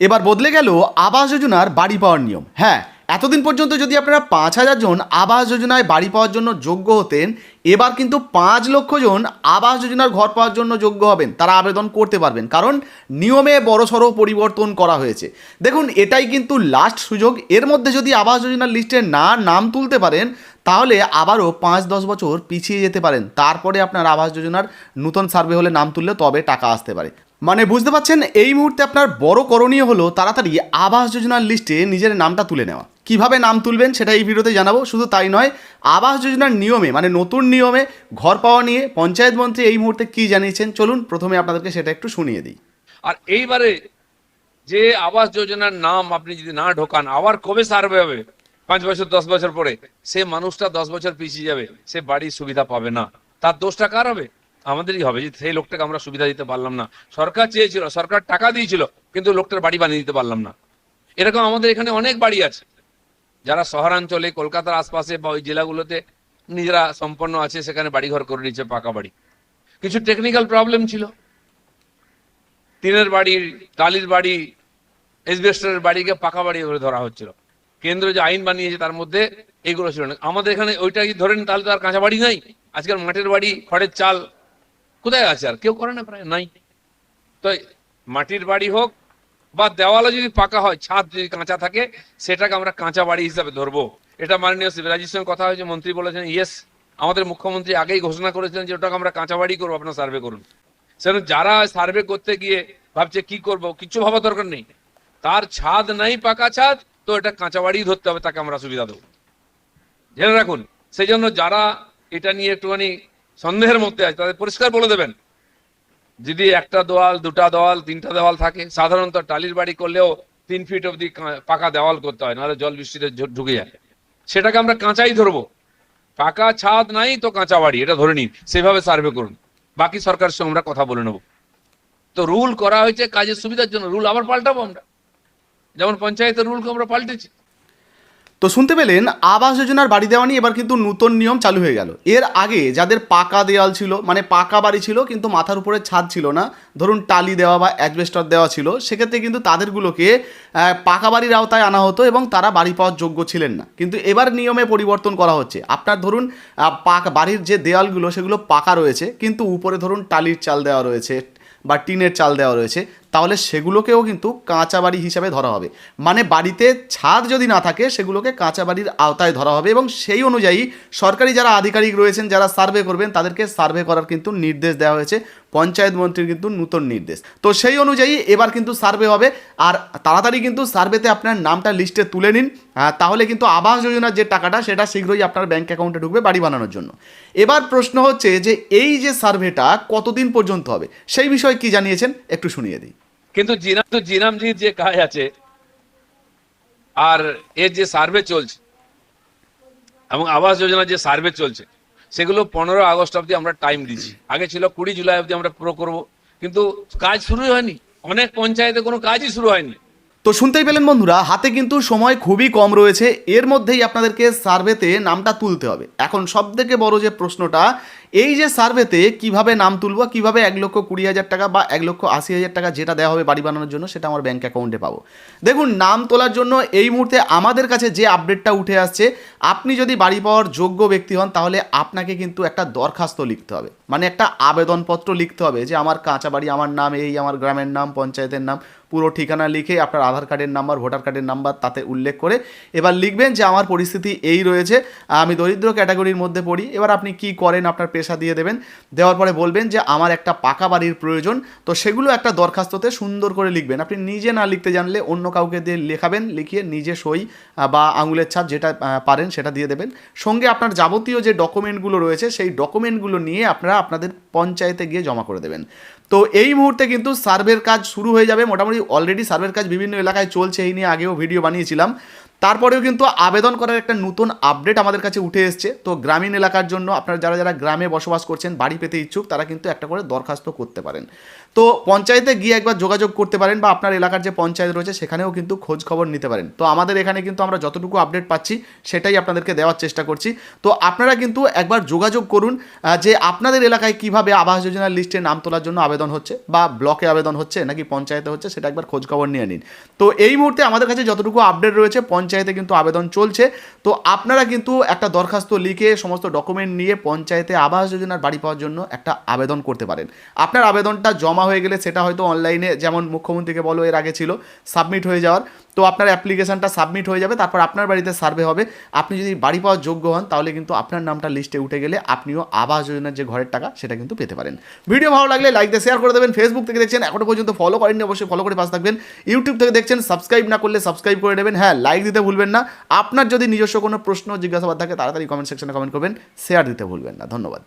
এবার বদলে গেল আবাস যোজনার বাড়ি পাওয়ার নিয়ম। হ্যাঁ, এতদিন পর্যন্ত যদি আপনারা 5,000 জন আবাস যোজনায় বাড়ি পাওয়ার জন্য যোগ্য হতেন, এবার কিন্তু 5 লক্ষ জন আবাস যোজনার ঘর পাওয়ার জন্য যোগ্য হবেন, তারা আবেদন করতে পারবেন, কারণ নিয়মে বড়সড় পরিবর্তন করা হয়েছে। দেখুন, এটাই কিন্তু লাস্ট সুযোগ। এর মধ্যে যদি আবাস যোজনার লিস্টে নাম তুলতে পারেন, তাহলে আবারও 5-10 বছর পিছিয়ে যেতে পারেন। তারপরে আপনার আবাস যোজনার নতুন সার্ভে হলে নাম তুললে তবে টাকা আসতে পারে। মানে বুঝতে পারছেন, এই মুহূর্তে আপনার বড় করণীয় হলো তাড়াতাড়ি আবাস যোজনার লিস্টে নিজের নামটা তুলে নেওয়া। কিভাবে নাম তুলবেন সেটা এই ভিডিওতে জানাবো। শুধু তাই নয়, আবাস যোজনার নিয়মে মানে নতুন নিয়মে ঘর পাওয়া নিয়ে পঞ্চায়েত মন্ত্রী এই মুহূর্তে কী জানিয়েছেন, চলুন প্রথমে আপনাদেরকে সেটা একটু শুনিয়ে দিই। আর এইবারে যে আবাস যোজনার নাম আপনি যদি না ঢোকান, আবার কবে সার্ভে হবে? 5 বছর 10 বছর পরে সে মানুষটা 10 বছর পিছিয়ে যাবে, সে বাড়ির সুবিধা পাবে না। তার দোষটা কার হবে? আমাদেরই হবে, যে সেই লোকটাকে আমরা সুবিধা দিতে পারলাম না। সরকার চেয়েছিল, সরকার টাকা দিয়েছিল, কিন্তু লোকটার বাড়ি বানিয়ে দিতে পারলাম না। এরকম আমাদের এখানে অনেক বাড়ি আছে, যারা শহরাঞ্চলে কলকাতার আশপাশে বা ওই জেলাগুলোতে নিজেরা সম্পন্ন আছে, সেখানে বাড়িঘর করে নিচ্ছে, পাকা বাড়ি। কিছু টেকনিক্যাল প্রবলেম ছিল, টিনের বাড়ি, টালির বাড়ি, এসবেস্টরের বাড়িকে পাকা বাড়ি করে ধরা হচ্ছিল। কেন্দ্র যে আইন বানিয়েছে তার মধ্যে এইগুলো ছিল না। আমাদের এখানে ওইটা যদি ধরেন, তাহলে তো আর কাঁচা বাড়ি নাই। আজকাল মাটির বাড়ি, খড়ের চাল কোথায় আছে? আর কেউ করে না, প্রায় নাই। তো মাটির বাড়ি হোক বা দেওয়ালে যদি পাকা হয়, ছাদ যদি কাঁচা থাকে, সেটাকে আমরা কাঁচা বাড়ি হিসাবে ধরবো। এটা মাননীয় শিবরাজির সঙ্গে কথা হয়েছে, মন্ত্রী বলেছেন ইয়েস। আমাদের মুখ্যমন্ত্রী আগেই ঘোষণা করেছিলেন যে ওটাকে আমরা কাঁচা বাড়ি করবো, আপনারা সার্ভে করুন। সেজন্য যারা সার্ভে করতে গিয়ে ভাবছে কি করব, কিছু ভাবা দরকার নেই। তার ছাদ নাই, পাকা ছাদ, তো এটা কাঁচা বাড়ি ধরতে হবে, তাকে আমরা সুবিধা দেবো, জেনে রাখুন। সেই জন্য যারা এটা নিয়ে একটুখানি সন্দেহের মধ্যে আছে, তাদের পরিষ্কার বলে দেবেন, যদি একটা দেওয়াল, দুটা দেওয়াল, তিনটা দেওয়াল থাকে, সাধারণত টালির বাড়ি করলেও 3 ফিট অব্দি পাকা দেওয়াল করতে হয়, নাহলে জল বৃষ্টিতে ঢুকে যায়। সেটাকে আমরা কাঁচাই ধরবো। পাকা ছাদ নাই তো কাঁচা বাড়ি, এটা ধরে নিন, সেভাবে সার্ভে করুন। বাকি সরকারের সঙ্গে আমরা কথা বলে নেবো। তো রুল করা হয়েছে কাজের সুবিধার জন্য, রুল আবার পাল্টাবো আমরা, যেমন পঞ্চায়েতের রুলকে আমরা পাল্টেছি। তো শুনতে পেলেন, আবাস যোজনার বাড়ি দেওয়া নিয়ে এবার কিন্তু নতুন নিয়ম চালু হয়ে গেল। এর আগে যাদের পাকা দেওয়াল ছিল, মানে পাকা বাড়ি ছিল কিন্তু মাথার উপরে ছাদ ছিল না, ধরুন টালি দেওয়া বা অ্যাজবেস্টর দেওয়া ছিল, সেক্ষেত্রে কিন্তু তাদেরগুলোকে পাকা বাড়ির আওতায় আনা হতো এবং তারা বাড়ি পাওয়ার যোগ্য ছিলেন না। কিন্তু এবার নিয়মে পরিবর্তন করা হচ্ছে। আপনার ধরুন পাকা বাড়ির যে দেওয়ালগুলো সেগুলো পাকা রয়েছে, কিন্তু উপরে ধরুন টালির চাল দেওয়া রয়েছে বা টিনের চাল দেওয়া রয়েছে, তাহলে সেগুলোকেও কিন্তু কাঁচা বাড়ি হিসাবে ধরা হবে। মানে বাড়িতে ছাদ যদি না থাকে, সেগুলোকে কাঁচা বাড়ির আওতায় ধরা হবে। এবং সেই অনুযায়ী সরকারি যারা আধিকারিক রয়েছেন, যারা সার্ভে করবেন, তাদেরকে সার্ভে করার কিন্তু নির্দেশ দেওয়া হয়েছে, পঞ্চায়েত মন্ত্রীর কিন্তু নতুন নির্দেশ। তো সেই অনুযায়ী এবার কিন্তু সার্ভে হবে। আর তাড়াতাড়ি কিন্তু সার্ভেতে আপনার নামটা লিস্টে তুলে নিন, তাহলে কিন্তু আবাস যোজনার যে টাকাটা সেটা শীঘ্রই আপনার ব্যাঙ্ক অ্যাকাউন্টে ঢুকবে বাড়ি বানানোর জন্য। এবার প্রশ্ন হচ্ছে যে এই যে সার্ভেটা কতদিন পর্যন্ত হবে, সেই বিষয়ে কি জানিয়েছেন একটু শুনিয়ে দিই। কিন্তু জিনামজির যে কাজ আছে আর এর যে সার্ভে চলছে এবং আবাস যোজনার যে সার্ভে চলছে, সেগুলো 15 আগস্ট অব্দি আমরা টাইম দিচ্ছি। আগে ছিল 20 জুলাই অব্দি আমরা পুরো করবো, কিন্তু কাজ শুরুই হয়নি। অনেক পঞ্চায়েতে কোনো কাজই শুরু হয়নি। তো শুনতেই পেলেন বন্ধুরা, হাতে কিন্তু সময় খুবই কম রয়েছে। এর মধ্যেই আপনাদেরকে সার্ভেতে নামটা তুলতে হবে। এখন সবথেকে বড় যে প্রশ্নটা, এই যে সার্ভেতে কিভাবে নাম তুলবো, কিভাবে 1,20,000 টাকা বা 1,80,000 টাকা যেটা দেওয়া হবে বাড়ি বানানোর জন্য, সেটা আমার ব্যাঙ্ক অ্যাকাউন্টে পাবো। দেখুন, নাম তোলার জন্য এই মুহূর্তে আমাদের কাছে যে আপডেটটা উঠে আসছে, আপনি যদি বাড়ি পাওয়ার যোগ্য ব্যক্তি হন, তাহলে আপনাকে কিন্তু একটা দরখাস্ত লিখতে হবে, মানে একটা আবেদনপত্র লিখতে হবে যে আমার কাঁচা বাড়ি, আমার নাম এই, আমার গ্রামের নাম, পঞ্চায়েতের নাম, পুরো ঠিকানা লিখে আপনার আধার কার্ডের নাম্বার, ভোটার কার্ডের নাম্বার তাতে উল্লেখ করে এবার লিখবেন যে আমার পরিস্থিতি এই রয়েছে, আমি দরিদ্র ক্যাটাগরির মধ্যে পড়ি। এবার আপনি কি করেন, আপনার পেশা দিয়ে দেবেন। দেওয়ার পরে বলবেন যে আমার একটা পাকা বাড়ির প্রয়োজন। তো সেগুলো একটা দরখাস্ততে সুন্দর করে লিখবেন। আপনি নিজে না লিখতে জানলে অন্য কাউকে দিয়ে লেখাবেন, লিখিয়ে নিজে সই বা আঙুলের ছাপ যেটা পারেন সেটা দিয়ে দেবেন। সঙ্গে আপনার যাবতীয় যে ডকুমেন্টগুলো রয়েছে, সেই ডকুমেন্টগুলো নিয়ে আপনারা আপনাদের পঞ্চায়েতে গিয়ে জমা করে দেবেন। তো এই মুহূর্তে কিন্তু সার্ভের কাজ শুরু হয়ে যাবে। মোটামুটি অলরেডি সার্ভের কাজ বিভিন্ন এলাকায় চলছে, এই নিয়ে আগেও ভিডিও বানিয়েছিলাম। তারপরেও কিন্তু আবেদন করার একটা নতুন আপডেট আমাদের কাছে উঠে এসছে। তো গ্রামীণ এলাকার জন্য আপনারা যারা যারা গ্রামে বসবাস করছেন, বাড়ি পেতে ইচ্ছুক, তারা কিন্তু একটা করে দরখাস্ত করতে পারেন। তো পঞ্চায়েতে গিয়ে একবার যোগাযোগ করতে পারেন, বা আপনার এলাকার যে পঞ্চায়েত রয়েছে সেখানেও কিন্তু খোঁজ খবর নিতে পারেন। তো আমাদের এখানে কিন্তু আমরা যতটুকু আপডেট পাচ্ছি সেটাই আপনাদেরকে দেওয়ার চেষ্টা করছি। তো আপনারা কিন্তু একবার যোগাযোগ করুন যে আপনাদের এলাকায় কিভাবে আবাস যোজনার লিস্টে নাম তোলার জন্য আবেদন হচ্ছে, বা ব্লকে আবেদন হচ্ছে নাকি পঞ্চায়েতে হচ্ছে, সেটা একবার খোঁজ খবর নিয়ে নিন। তো এই মুহূর্তে আমাদের কাছে যতটুকু আপডেট রয়েছে, পঞ্চায়েতে কিন্তু আবেদন চলছে। তো আপনারা কিন্তু একটা দরখাস্ত লিখে সমস্ত ডকুমেন্ট নিয়ে পঞ্চায়েতে আবাস যোজনার বাড়ি পাওয়ার জন্য একটা আবেদন করতে পারেন। আপনার আবেদনটা জমা হয়ে গেলে সেটা হয়তো অনলাইনে, যেমন মুখ্যমন্ত্রীকে বলো এর আগে ছিল, সাবমিট হয়ে যাওয়ার। তো আপনার অ্যাপ্লিকেশনটা সাবমিট হয়ে যাবে, তারপর আপনার বাড়িতে সার্ভে হবে। আপনি যদি বাড়ি পাওয়ার যোগ্য হন তাহলে কিন্তু আপনার নামটা লিস্টে উঠে গেলে আপনিও আবাস যোজনার যে ঘরের টাকা সেটা কিন্তু পেতে পারেন। ভিডিও ভালো লাগলে লাইক দিয়ে শেয়ার করে দেবেন। ফেসবুক থেকে দেখছেন এখনো পর্যন্ত ফলো করেননি, অবশ্যই ফলো করে পাশে থাকবেন। ইউটিউব থেকে দেখছেন সাবস্ক্রাইব না করলে সাবস্ক্রাইব করে নেবেন। হ্যাঁ, লাইক দিতে ভুলবেন না। আপনার যদি নিজস্ব কোনো প্রশ্ন জিজ্ঞাসাবাদ থাকে তাড়াতাড়ি কমেন্ট সেকশনে কমেন্ট করবেন, শেয়ার দিতে ভুলবেন না। ধন্যবাদ।